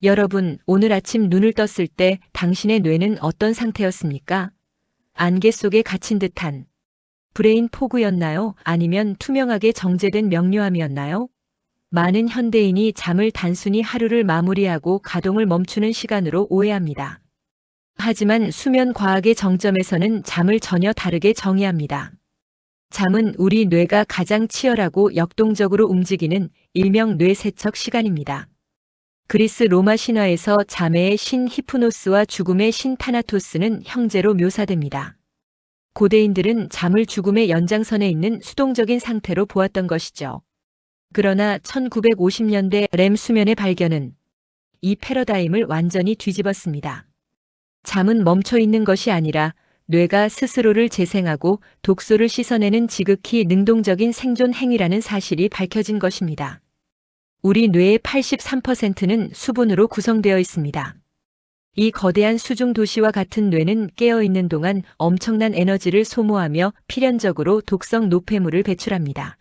여러분, 오늘 아침 눈을 떴을 때 당신의 뇌는 어떤 상태였습니까? 안개 속에 갇힌 듯한 브레인 포그였나요? 아니면 투명하게 정제된 명료함이었나요? 많은 현대인이 잠을 단순히 하루를 마무리하고 가동을 멈추는 시간으로 오해합니다. 하지만 수면 과학의 정점에서는 잠을 전혀 다르게 정의합니다. 잠은 우리 뇌가 가장 치열하고 역동적으로 움직이는 일명 뇌세척 시간입니다. 그리스 로마 신화에서 잠의 신 히프노스와 죽음의 신 타나토스는 형제로 묘사됩니다. 고대인들은 잠을 죽음의 연장선에 있는 수동적인 상태로 보았던 것이죠. 그러나 1950년대 렘 수면의 발견은 이 패러다임을 완전히 뒤집었습니다. 잠은 멈춰 있는 것이 아니라 뇌가 스스로를 재생하고 독소를 씻어내는 지극히 능동적인 생존 행위라는 사실이 밝혀진 것입니다. 우리 뇌의 83%는 수분으로 구성되어 있습니다. 이 거대한 수중 도시와 같은 뇌는 깨어 있는 동안 엄청난 에너지를 소모하며 필연적으로 독성 노폐물을 배출합니다.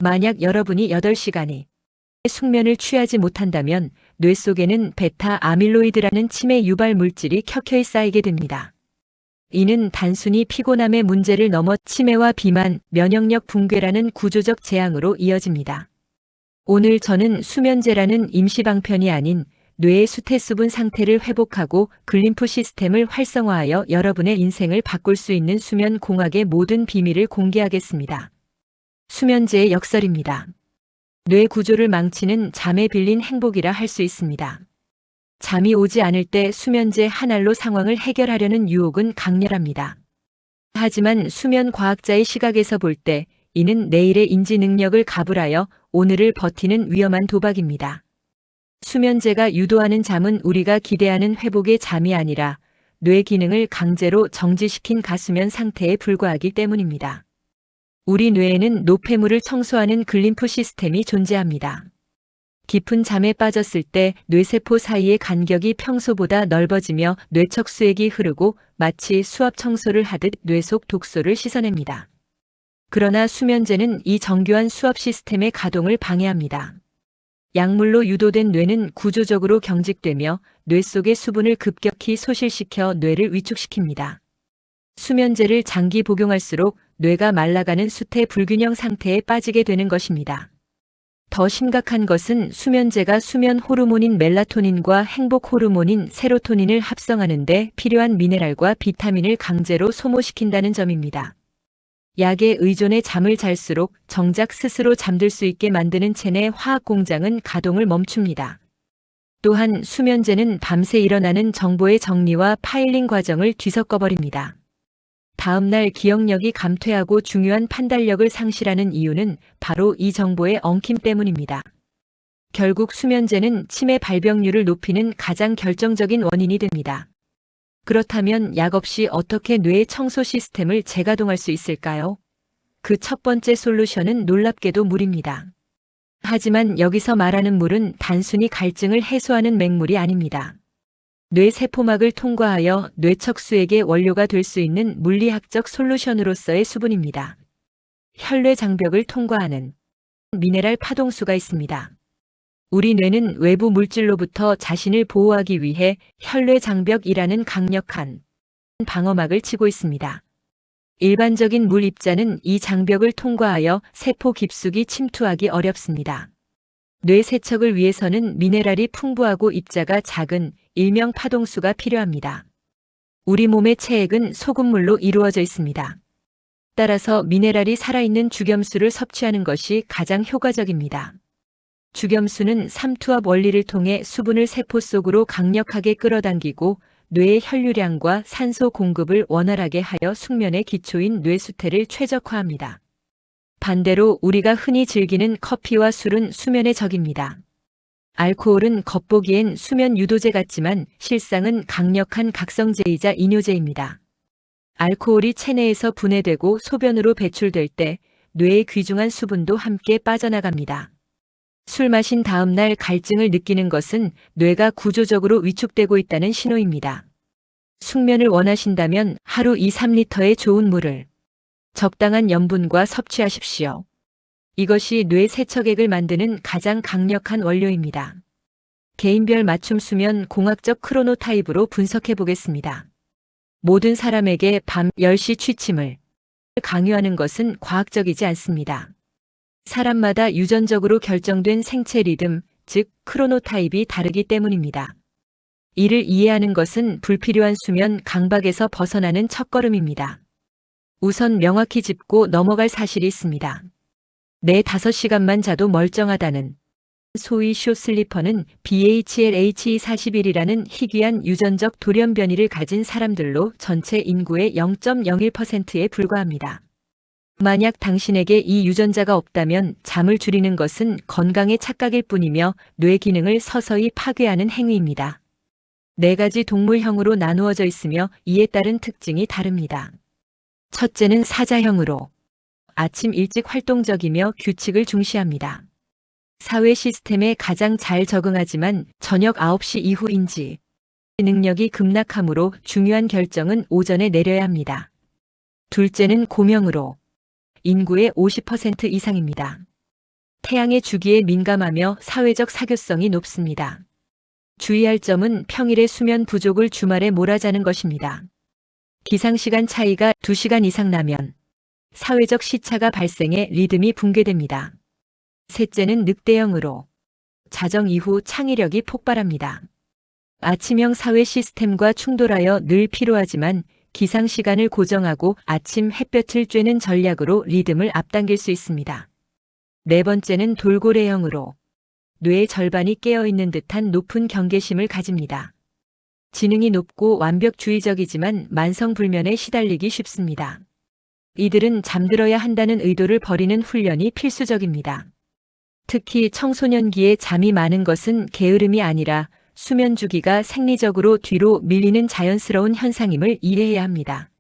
만약 여러분이 8시간의 숙면을 취하지 못한다면 뇌 속에는 베타 아밀로이드라는 치매 유발 물질이 켜켜이 쌓이게 됩니다. 이는 단순히 피곤함의 문제를 넘어 치매와 비만, 면역력 붕괴라는 구조적 재앙으로 이어집니다. 오늘 저는 수면제라는 임시방편이 아닌 뇌의 수태수분 상태를 회복하고 글림프 시스템을 활성화하여 여러분의 인생을 바꿀 수 있는 수면 공학의 모든 비밀을 공개하겠습니다. 수면제의 역설입니다. 뇌 구조를 망치는 잠에 빌린 행복이라 할 수 있습니다. 잠이 오지 않을 때 수면제 한 알로 상황을 해결하려는 유혹은 강렬합니다. 하지만 수면 과학자의 시각에서 볼 때 이는 내일의 인지 능력을 가불하여 오늘을 버티는 위험한 도박입니다. 수면제가 유도하는 잠은 우리가 기대하는 회복의 잠이 아니라 뇌 기능을 강제로 정지시킨 가수면 상태에 불과하기 때문입니다. 우리 뇌에는 노폐물을 청소하는 글림프 시스템이 존재합니다. 깊은 잠에 빠졌을 때 뇌세포 사이의 간격이 평소보다 넓어지며 뇌척수액이 흐르고 마치 수압 청소를 하듯 뇌 속 독소를 씻어냅니다. 그러나 수면제는 이 정교한 수압 시스템의 가동을 방해합니다. 약물로 유도된 뇌는 구조적으로 경직되며 뇌 속의 수분을 급격히 소실시켜 뇌를 위축시킵니다. 수면제를 장기 복용할수록 뇌가 말라가는 수태 불균형 상태에 빠지게 되는 것입니다. 더 심각한 것은 수면제가 수면 호르몬인 멜라토닌과 행복 호르몬인 세로토닌을 합성하는데 필요한 미네랄과 비타민을 강제로 소모시킨다는 점입니다. 약에 의존해 잠을 잘수록 정작 스스로 잠들 수 있게 만드는 체내 화학 공장은 가동을 멈춥니다. 또한 수면제는 밤새 일어나는 정보의 정리와 파일링 과정을 뒤섞어버립니다. 다음날 기억력이 감퇴하고 중요한 판단력을 상실하는 이유는 바로 이 정보의 엉킴 때문입니다. 결국 수면제는 치매 발병률을 높이는 가장 결정적인 원인이 됩니다. 그렇다면 약 없이 어떻게 뇌의 청소 시스템을 재가동할 수 있을까요? 그 첫 번째 솔루션은 놀랍게도 물입니다. 하지만 여기서 말하는 물은 단순히 갈증을 해소하는 맹물이 아닙니다. 뇌 세포막을 통과하여 뇌척수액의 원료가 될 수 있는 물리학적 솔루션으로서의 수분입니다. 혈뇌 장벽을 통과하는 미네랄 파동수가 있습니다. 우리 뇌는 외부 물질로부터 자신을 보호하기 위해 혈뇌 장벽이라는 강력한 방어막을 치고 있습니다. 일반적인 물 입자는 이 장벽을 통과하여 세포 깊숙이 침투하기 어렵습니다. 뇌 세척을 위해서는 미네랄이 풍부하고 입자가 작은 일명 파동수가 필요합니다. 우리 몸의 체액은 소금물로 이루어져 있습니다. 따라서 미네랄이 살아있는 죽염수를 섭취하는 것이 가장 효과적입니다. 죽염수는 삼투압 원리를 통해 수분을 세포 속으로 강력하게 끌어당기고 뇌의 혈류량과 산소 공급을 원활하게 하여 숙면의 기초인 뇌수태를 최적화합니다. 반대로 우리가 흔히 즐기는 커피와 술은 수면의 적입니다. 알코올은 겉보기엔 수면 유도제 같지만 실상은 강력한 각성제이자 이뇨제입니다. 알코올이 체내에서 분해되고 소변으로 배출될 때 뇌의 귀중한 수분도 함께 빠져나갑니다. 술 마신 다음 날 갈증을 느끼는 것은 뇌가 구조적으로 위축되고 있다는 신호입니다. 숙면을 원하신다면 하루 2-3리터의 좋은 물을 적당한 염분과 섭취하십시오. 이것이 뇌 세척액을 만드는 가장 강력한 원료입니다. 개인별 맞춤 수면 공학적 크로노타입으로 분석해 보겠습니다. 모든 사람에게 밤 10시 취침을 강요하는 것은 과학적이지 않습니다. 사람마다 유전적으로 결정된 생체 리듬, 즉 크로노타입이 다르기 때문입니다. 이를 이해하는 것은 불필요한 수면 강박에서 벗어나는 첫걸음입니다. 우선 명확히 짚고 넘어갈 사실이 있습니다. 내 5시간만 자도 멀쩡하다는 소위 숏슬리퍼는 BHLH41이라는 희귀한 유전적 돌연 변이를 가진 사람들로 전체 인구의 0.01%에 불과합니다. 만약 당신에게 이 유전자가 없다면 잠을 줄이는 것은 건강의 착각일 뿐이며 뇌 기능을 서서히 파괴하는 행위입니다. 4가지 동물형으로 나누어져 있으며 이에 따른 특징이 다릅니다. 첫째는 사자형으로 아침 일찍 활동적이며 규칙을 중시합니다. 사회 시스템에 가장 잘 적응하지만 저녁 9시 이후인지 능력이 급락하므로 중요한 결정은 오전에 내려야 합니다. 둘째는 고명으로 인구의 50% 이상입니다. 태양의 주기에 민감하며 사회적 사교성이 높습니다. 주의할 점은 평일의 수면 부족을 주말에 몰아자는 것입니다. 기상시간 차이가 2시간 이상 나면 사회적 시차가 발생해 리듬이 붕괴됩니다. 셋째는 늑대형으로 자정 이후 창의력이 폭발합니다. 아침형 사회 시스템과 충돌하여 늘 피로하지만 기상시간을 고정하고 아침 햇볕을 쬐는 전략으로 리듬을 앞당길 수 있습니다. 네 번째는 돌고래형으로 뇌의 절반이 깨어있는 듯한 높은 경계심을 가집니다. 지능이 높고 완벽주의적이지만 만성불면에 시달리기 쉽습니다. 이들은 잠들어야 한다는 의도를 버리는 훈련이 필수적입니다. 특히 청소년기에 잠이 많은 것은 게으름이 아니라 수면 주기가 생리적으로 뒤로 밀리는 자연스러운 현상임을 이해해야 합니다.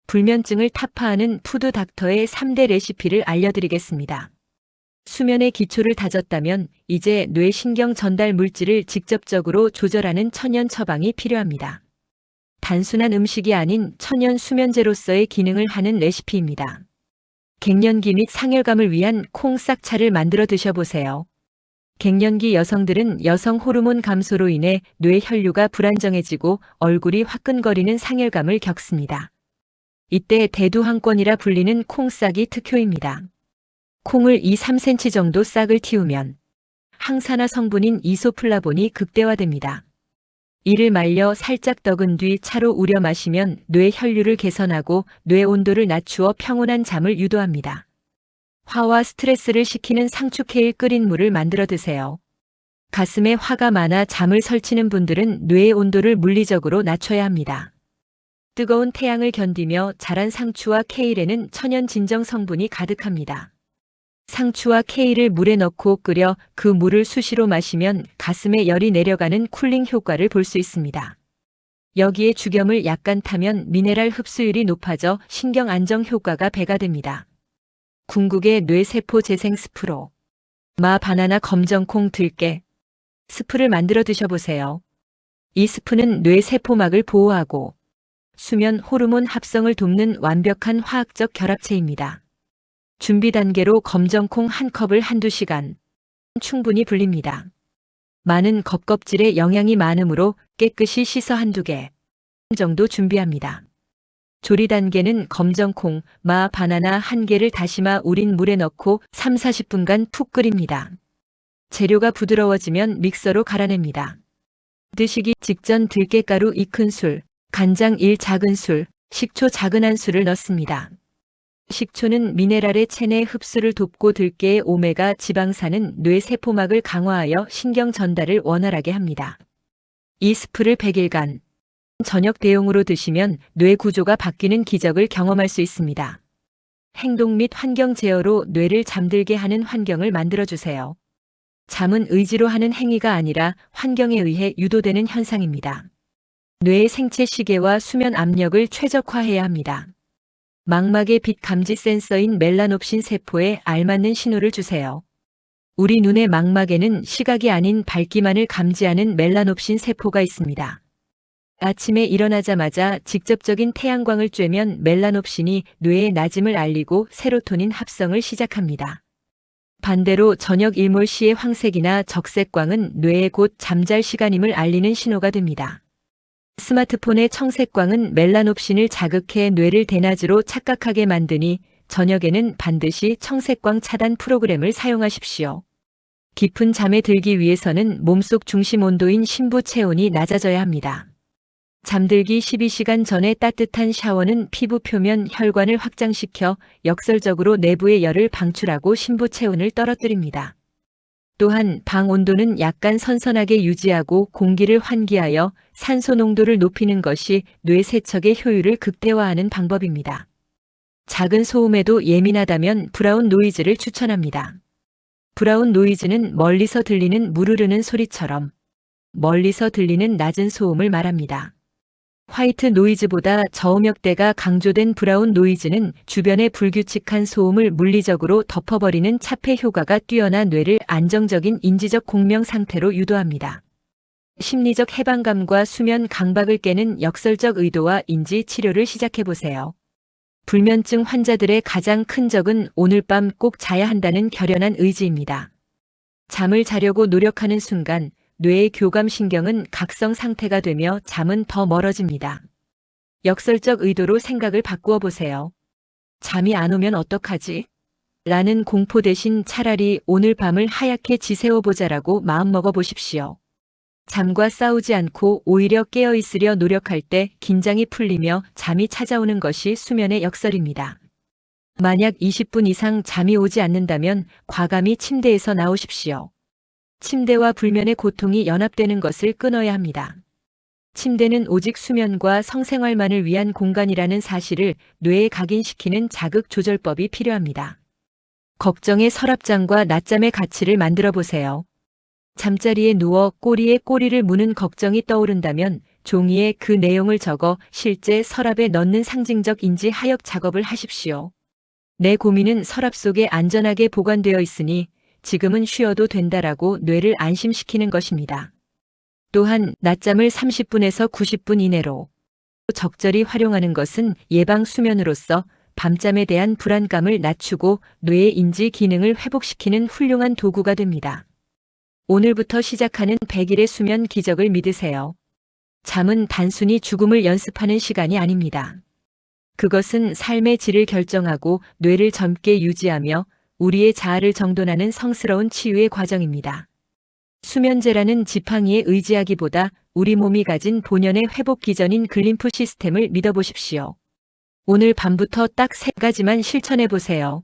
불면증을 타파하는 푸드 닥터의 3대 레시피를 알려드리겠습니다. 수면의 기초를 다졌다면 이제 뇌 신경 전달 물질을 직접적으로 조절하는 천연 처방이 필요합니다. 단순한 음식이 아닌 천연 수면제로서의 기능을 하는 레시피입니다. 갱년기 및 상열감을 위한 콩 싹차를 만들어 드셔보세요. 갱년기 여성들은 여성 호르몬 감소로 인해 뇌 혈류가 불안정해지고 얼굴이 화끈거리는 상열감을 겪습니다. 이때 대두항권이라 불리는 콩싹이 특효입니다. 콩을 2-3cm 정도 싹을 틔우면 항산화 성분인 이소플라본이 극대화됩니다. 이를 말려 살짝 떡은 뒤 차로 우려 마시면 뇌 혈류를 개선하고 뇌 온도를 낮추어 평온한 잠을 유도합니다. 화와 스트레스를 식히는 상추케일 끓인 물을 만들어 드세요. 가슴에 화가 많아 잠을 설치는 분들은 뇌의 온도를 물리적으로 낮춰야 합니다. 뜨거운 태양을 견디며 자란 상추와 케일에는 천연 진정 성분이 가득합니다. 상추와 케일을 물에 넣고 끓여 그 물을 수시로 마시면 가슴에 열이 내려가는 쿨링 효과를 볼 수 있습니다. 여기에 죽염을 약간 타면 미네랄 흡수율이 높아져 신경 안정 효과가 배가 됩니다. 궁극의 뇌세포 재생 스프로 마 바나나 검정콩 들깨 스프를 만들어 드셔보세요. 이 스프는 뇌세포막을 보호하고 수면 호르몬 합성을 돕는 완벽한 화학적 결합체입니다. 준비 단계로 검정콩 1컵을 1-2시간 충분히 불립니다. 마는 겉껍질에 영양이 많으므로 깨끗이 씻어 1-2개 정도 준비합니다. 조리 단계는 검정콩, 마, 바나나 1개를 다시마 우린 물에 넣고 3-40분간 푹 끓입니다. 재료가 부드러워지면 믹서로 갈아냅니다. 드시기 직전 들깨가루 2큰술, 간장 1작은술, 식초 작은 한 술을 넣습니다. 식초는 미네랄의 체내 흡수를 돕고 들깨의 오메가 지방산은 뇌 세포막을 강화하여 신경 전달을 원활하게 합니다. 이 스프를 100일간 저녁 대용으로 드시면 뇌 구조가 바뀌는 기적을 경험할 수 있습니다. 행동 및 환경 제어로 뇌를 잠들게 하는 환경을 만들어주세요. 잠은 의지로 하는 행위가 아니라 환경에 의해 유도되는 현상입니다. 뇌의 생체 시계와 수면 압력을 최적화해야 합니다. 망막의 빛 감지 센서인 멜라놉신 세포에 알맞는 신호를 주세요. 우리 눈의 망막에는 시각이 아닌 밝기만을 감지하는 멜라놉신 세포가 있습니다. 아침에 일어나자마자 직접적인 태양광을 쬐면 멜라놉신이 뇌에 낮음을 알리고 세로토닌 합성을 시작합니다. 반대로 저녁 일몰 시의 황색이나 적색광은 뇌에 곧 잠잘 시간임을 알리는 신호가 됩니다. 스마트폰의 청색광은 멜라놉신을 자극해 뇌를 대낮으로 착각하게 만드니 저녁에는 반드시 청색광 차단 프로그램을 사용하십시오. 깊은 잠에 들기 위해서는 몸속 중심 온도인 심부 체온이 낮아져야 합니다. 잠들기 12시간 전에 따뜻한 샤워는 피부 표면 혈관을 확장시켜 역설적으로 내부의 열을 방출하고 심부 체온을 떨어뜨립니다. 또한 방 온도는 약간 선선하게 유지하고 공기를 환기하여 산소 농도를 높이는 것이 뇌 세척의 효율을 극대화하는 방법입니다. 작은 소음에도 예민하다면 브라운 노이즈를 추천합니다. 브라운 노이즈는 멀리서 들리는 물 흐르는 소리처럼 멀리서 들리는 낮은 소음을 말합니다. 화이트 노이즈보다 저음역대가 강조된 브라운 노이즈는 주변의 불규칙한 소음을 물리적으로 덮어버리는 차폐 효과가 뛰어나 뇌를 안정적인 인지적 공명 상태로 유도합니다. 심리적 해방감과 수면 강박을 깨는 역설적 의도와 인지 치료를 시작해보세요. 불면증 환자들의 가장 큰 적은 오늘 밤 꼭 자야 한다는 결연한 의지입니다. 잠을 자려고 노력하는 순간 뇌의 교감신경은 각성 상태가 되며 잠은 더 멀어집니다. 역설적 의도로 생각을 바꾸어 보세요. 잠이 안 오면 어떡하지? 라는 공포 대신 차라리 오늘 밤을 하얗게 지새워 보자라고 마음먹어 보십시오. 잠과 싸우지 않고 오히려 깨어 있으려 노력할 때 긴장이 풀리며 잠이 찾아오는 것이 수면의 역설입니다. 만약 20분 이상 잠이 오지 않는다면 과감히 침대에서 나오십시오. 침대와 불면의 고통이 연합되는 것을 끊어야 합니다. 침대는 오직 수면과 성생활만을 위한 공간이라는 사실을 뇌에 각인시키는 자극 조절법이 필요합니다. 걱정의 서랍장과 낮잠의 가치를 만들어 보세요. 잠자리에 누워 꼬리에 꼬리를 무는 걱정이 떠오른다면 종이에 그 내용을 적어 실제 서랍에 넣는 상징적 인지 하역 작업을 하십시오. 내 고민은 서랍 속에 안전하게 보관되어 있으니 지금은 쉬어도 된다라고 뇌를 안심시키는 것입니다. 또한 낮잠을 30분에서 90분 이내로 적절히 활용하는 것은 예방 수면으로서 밤잠에 대한 불안감을 낮추고 뇌의 인지 기능을 회복시키는 훌륭한 도구가 됩니다. 오늘부터 시작하는 100일의 수면 기적을 믿으세요. 잠은 단순히 죽음을 연습하는 시간이 아닙니다. 그것은 삶의 질을 결정하고 뇌를 젊게 유지하며 우리의 자아를 정돈하는 성스러운 치유의 과정입니다. 수면제라는 지팡이에 의지하기보다 우리 몸이 가진 본연의 회복 기전인 글림프 시스템을 믿어보십시오. 오늘 밤부터 딱 3가지만 실천해보세요.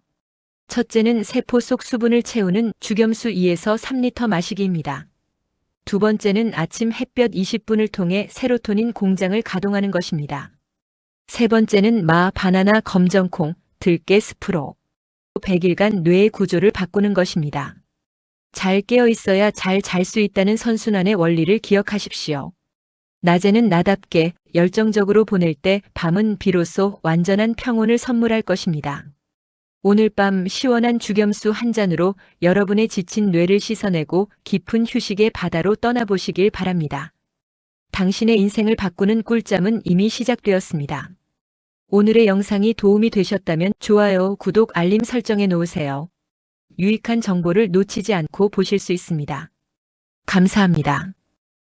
첫째는 세포 속 수분을 채우는 주겸수 2에서 3리터 마시기입니다. 두 번째는 아침 햇볕 20분을 통해 세로토닌 공장을 가동하는 것입니다. 세 번째는 바나나 검정콩, 들깨 스프로 100일간 뇌의 구조를 바꾸는 것입니다. 잘 깨어 있어야 잘 잘 수 있다는 선순환의 원리를 기억하십시오. 낮에는 나답게 열정적으로 보낼 때 밤은 비로소 완전한 평온을 선물할 것입니다. 오늘 밤 시원한 주겸수 한 잔으로 여러분의 지친 뇌를 씻어내고 깊은 휴식의 바다로 떠나보시길 바랍니다. 당신의 인생을 바꾸는 꿀잠은 이미 시작되었습니다. 오늘의 영상이 도움이 되셨다면 좋아요, 구독, 알림 설정해 놓으세요. 유익한 정보를 놓치지 않고 보실 수 있습니다. 감사합니다.